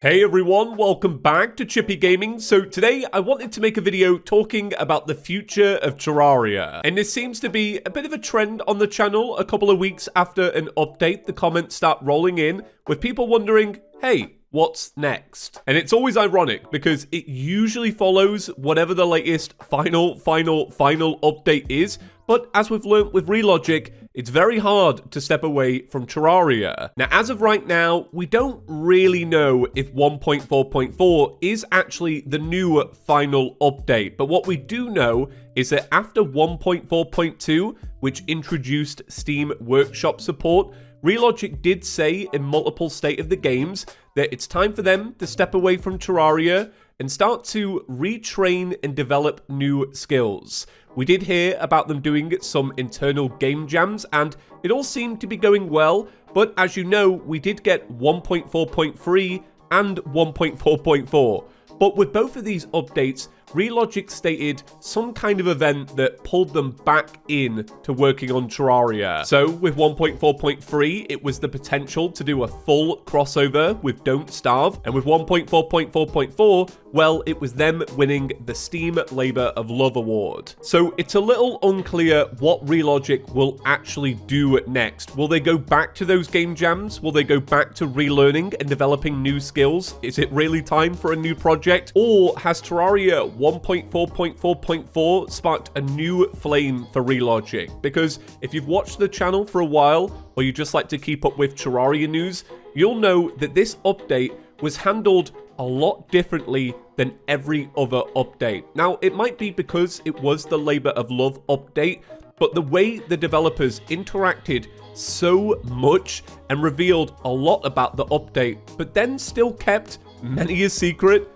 Hey everyone, welcome back to ChippyGaming. So today I wanted to make a video talking about the future of Terraria. And this seems to be a bit of a trend on the channel. A couple of weeks after an update, the comments start rolling in with people wondering, hey, what's next? And it's always ironic because it usually follows whatever the latest final update is. But as we've learnt with Relogic, it's very hard to step away from Terraria. Now, as of right now, we don't really know if 1.4.4 is actually the new final update. But what we do know is that after 1.4.2, which introduced Steam Workshop support, Relogic did say in multiple State of the Games that it's time for them to step away from Terraria and start to retrain and develop new skills. We did hear about them doing some internal game jams, and it all seemed to be going well, but as you know, we did get 1.4.3 and 1.4.4. But with both of these updates, Relogic stated some kind of event that pulled them back in to working on Terraria. So with 1.4.3, it was the potential to do a full crossover with Don't Starve. And with 1.4.4.4, well, it was them winning the Steam Labor of Love Award. So it's a little unclear what Relogic will actually do next. Will they go back to those game jams? Will they go back to relearning and developing new skills? Is it really time for a new project? Or has Terraria 1.4.4.4 sparked a new flame for Relogic? Because if you've watched the channel for a while, or you just like to keep up with Terraria news, you'll know that this update was handled a lot differently than every other update. Now, it might be because it was the Labor of Love update, but the way the developers interacted so much and revealed a lot about the update, but then still kept many a secret,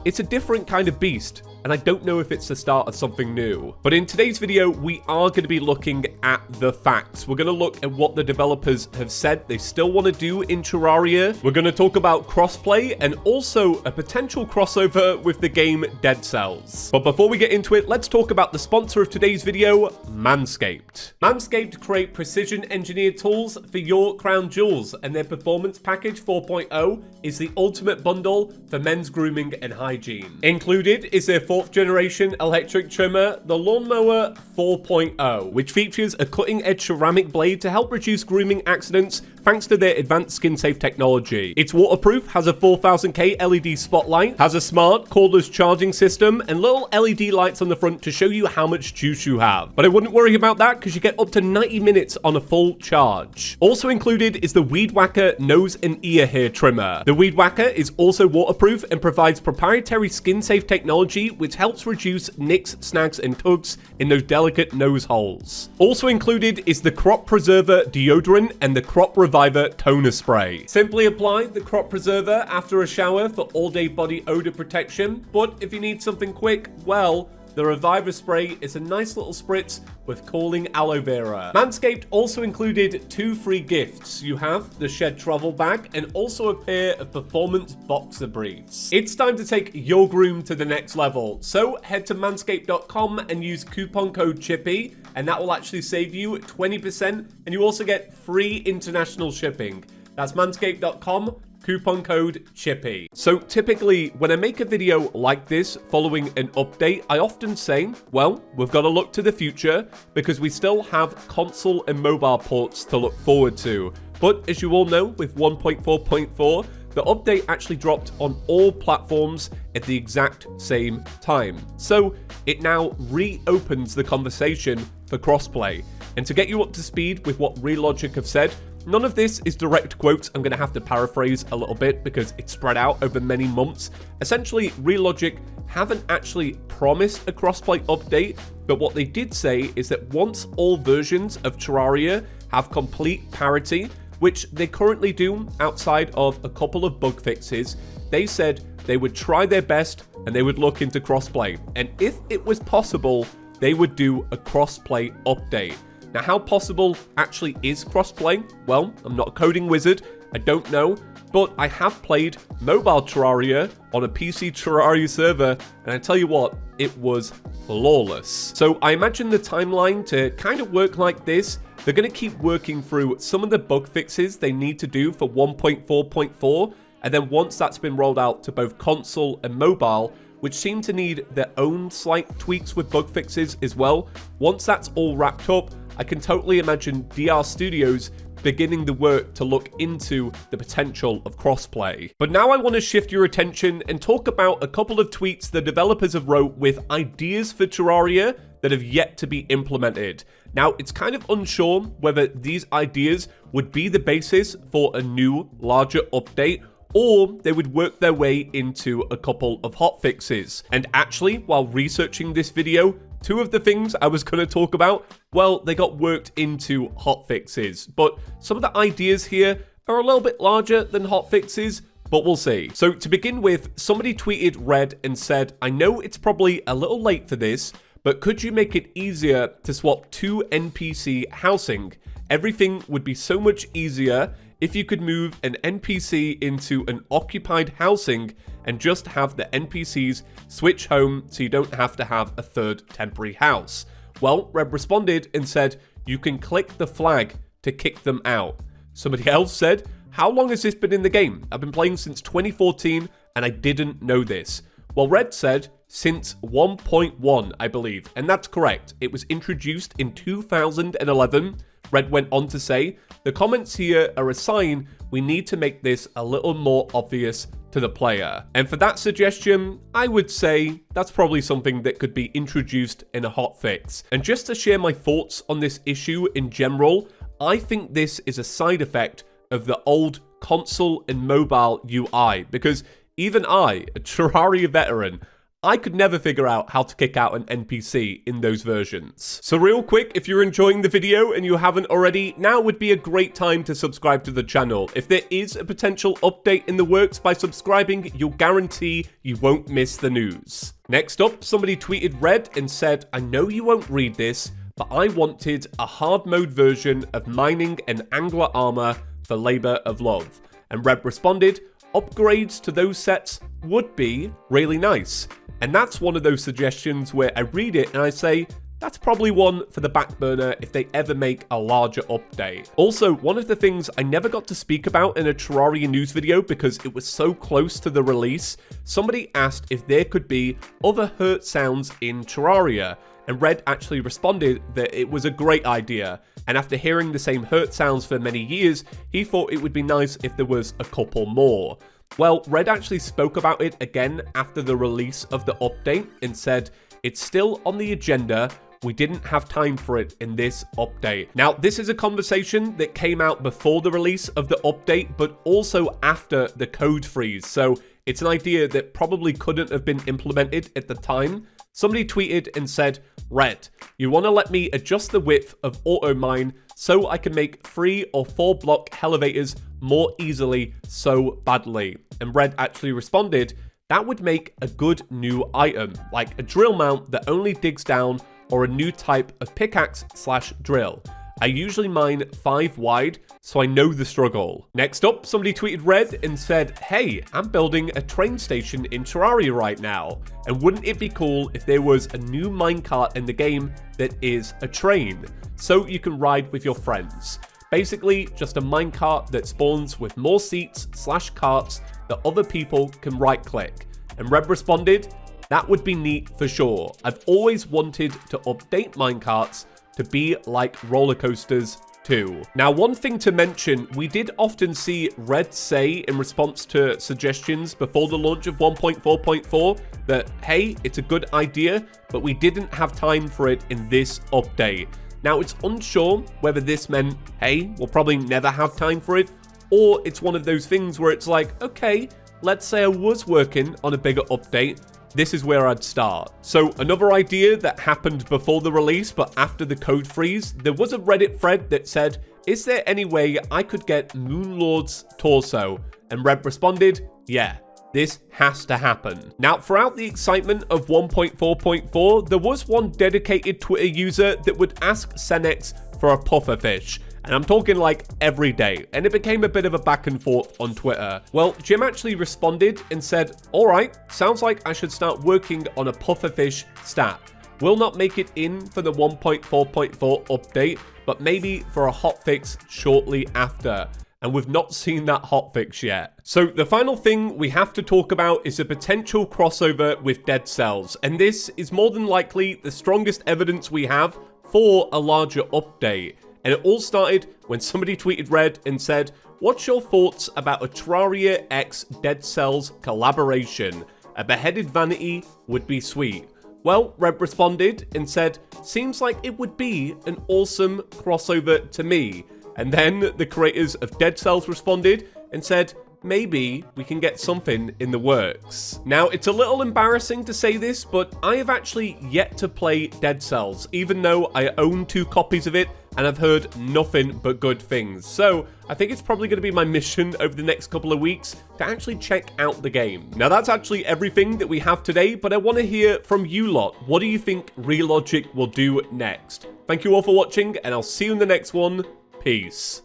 it's a different kind of beast. And I don't know if it's the start of something new. But in today's video, we are going to be looking at the facts. We're going to look at what the developers have said they still want to do in Terraria. We're going to talk about crossplay and also a potential crossover with the game Dead Cells. But before we get into it, let's talk about the sponsor of today's video, Manscaped. Manscaped create precision engineered tools for your crown jewels, and their Performance Package 4.0 is the ultimate bundle for men's grooming and hygiene. Included is their 4th generation electric trimmer, the Lawnmower 4.0, which features a cutting-edge ceramic blade to help reduce grooming accidents thanks to their advanced skin-safe technology. It's waterproof, has a 4000K LED spotlight, has a smart cordless charging system, and little LED lights on the front to show you how much juice you have. But I wouldn't worry about that because you get up to 90 minutes on a full charge. Also included is the Weed Whacker nose and ear hair trimmer. The Weed Whacker is also waterproof and provides proprietary skin-safe technology which helps reduce nicks, snags, and tugs in those delicate nose holes. Also included is the Crop Preserver deodorant and the Crop Reviver toner spray. Simply apply the Crop Preserver after a shower for all-day body odor protection, but if you need something quick, well, the Reviver spray is a nice little spritz with cooling aloe vera. Manscaped also included 2 free gifts. You have the Shed Travel Bag and also a pair of performance boxer briefs. It's time to take your groom to the next level. So head to manscaped.com and use coupon code CHIPPY, and that will actually save you 20%, and you also get free international shipping. That's manscaped.com. Coupon code CHIPPY. So typically, when I make a video like this following an update, I often say, well, we've got to look to the future because we still have console and mobile ports to look forward to. But as you all know, with 1.4.4, the update actually dropped on all platforms at the exact same time. So it now reopens the conversation for crossplay. And to get you up to speed with what Relogic have said, none of this is direct quotes. I'm going to have to paraphrase a little bit because it's spread out over many months. Essentially, Relogic haven't actually promised a crossplay update, but what they did say is that once all versions of Terraria have complete parity, which they currently do outside of a couple of bug fixes, they said they would try their best and they would look into crossplay. And if it was possible, they would do a crossplay update. Now, how possible actually is crossplay? Well, I'm not a coding wizard, I don't know, but I have played mobile Terraria on a PC Terraria server, and I tell you what, it was flawless. So I imagine the timeline to kind of work like this. They're going to keep working through some of the bug fixes they need to do for 1.4.4, and then once that's been rolled out to both console and mobile, which seem to need their own slight tweaks with bug fixes as well, once that's all wrapped up, I can totally imagine DR Studios beginning the work to look into the potential of crossplay. But now I want to shift your attention and talk about a couple of tweets the developers have wrote with ideas for Terraria that have yet to be implemented. Now, it's kind of unsure whether these ideas would be the basis for a new, larger update, or they would work their way into a couple of hotfixes. And actually, while researching this video, two of the things I was going to talk about, well, they got worked into hotfixes. But some of the ideas here are a little bit larger than hotfixes, but we'll see. So to begin with, somebody tweeted Red and said, I know it's probably a little late for this, but could you make it easier to swap two NPC housing? Everything would be so much easier if you could move an NPC into an occupied housing and just have the NPCs switch home so you don't have to have a third temporary house. Well, Red responded and said, you can click the flag to kick them out. Somebody else said, how long has this been in the game? I've been playing since 2014 and I didn't know this. Well, Red said, since 1.1, I believe, and that's correct. It was introduced in 2011. Red went on to say, the comments here are a sign we need to make this a little more obvious to the player. And for that suggestion, I would say that's probably something that could be introduced in a hotfix. And just to share my thoughts on this issue in general, I think this is a side effect of the old console and mobile UI, because even I, a Terraria veteran, I could never figure out how to kick out an NPC in those versions. So real quick, if you're enjoying the video and you haven't already, now would be a great time to subscribe to the channel. If there is a potential update in the works, by subscribing, you'll guarantee you won't miss the news. Next up, somebody tweeted Red and said, I know you won't read this, but I wanted a hard mode version of mining and angler armor for Labor of Love. And Red responded, upgrades to those sets would be really nice. And that's one of those suggestions where I read it and I say, that's probably one for the back burner if they ever make a larger update. Also, one of the things I never got to speak about in a Terraria news video because it was so close to the release, somebody asked if there could be other hurt sounds in Terraria. And Red actually responded that it was a great idea. And after hearing the same hurt sounds for many years, he thought it would be nice if there was a couple more. Well, Red actually spoke about it again after the release of the update and said, it's still on the agenda, we didn't have time for it in this update. Now, this is a conversation that came out before the release of the update, but also after the code freeze, so it's an idea that probably couldn't have been implemented at the time. Somebody tweeted and said, Red, you want to let me adjust the width of auto mine so I can make 3 or 4 block elevators more easily so badly. And Red actually responded, that would make a good new item, like a drill mount that only digs down or a new type of pickaxe/drill. I usually mine 5 wide, so I know the struggle. Next up, somebody tweeted Red and said, hey, I'm building a train station in Terraria right now, and wouldn't it be cool if there was a new minecart in the game that is a train, so you can ride with your friends. Basically, just a minecart that spawns with more seats/carts that other people can right-click. And Red responded, that would be neat for sure. I've always wanted to update minecarts to be like roller coasters too. Now, one thing to mention, we did often see Red say in response to suggestions before the launch of 1.4.4 that, hey, it's a good idea, but we didn't have time for it in this update. Now, it's unsure whether this meant, hey, we'll probably never have time for it, or it's one of those things where it's like, okay, let's say I was working on a bigger update, this is where I'd start. So another idea that happened before the release but after the code freeze, there was a Reddit thread that said, is there any way I could get Moonlord's torso? And Red responded, yeah, this has to happen. Now, throughout the excitement of 1.4.4, there was one dedicated Twitter user that would ask Senex for a pufferfish. And I'm talking like every day, and it became a bit of a back and forth on Twitter. Well, Jim actually responded and said, all right, sounds like I should start working on a pufferfish stat. Will not make it in for the 1.4.4 update, but maybe for a hotfix shortly after. and we've not seen that hotfix yet. So the final thing we have to talk about is a potential crossover with Dead Cells, and this is more than likely the strongest evidence we have for a larger update. And it all started when somebody tweeted Red and said, "What's your thoughts about a Terraria x Dead Cells collaboration? A beheaded vanity would be sweet." Well, Red responded and said, "Seems like it would be an awesome crossover to me." And then the creators of Dead Cells responded and said, "Maybe we can get something in the works." Now, it's a little embarrassing to say this, but I have actually yet to play Dead Cells, even though I own 2 copies of it and I've heard nothing but good things. So I think it's probably going to be my mission over the next couple of weeks to actually check out the game. Now, that's actually everything that we have today, but I want to hear from you lot. What do you think Relogic will do next? Thank you all for watching, and I'll see you in the next one. Peace.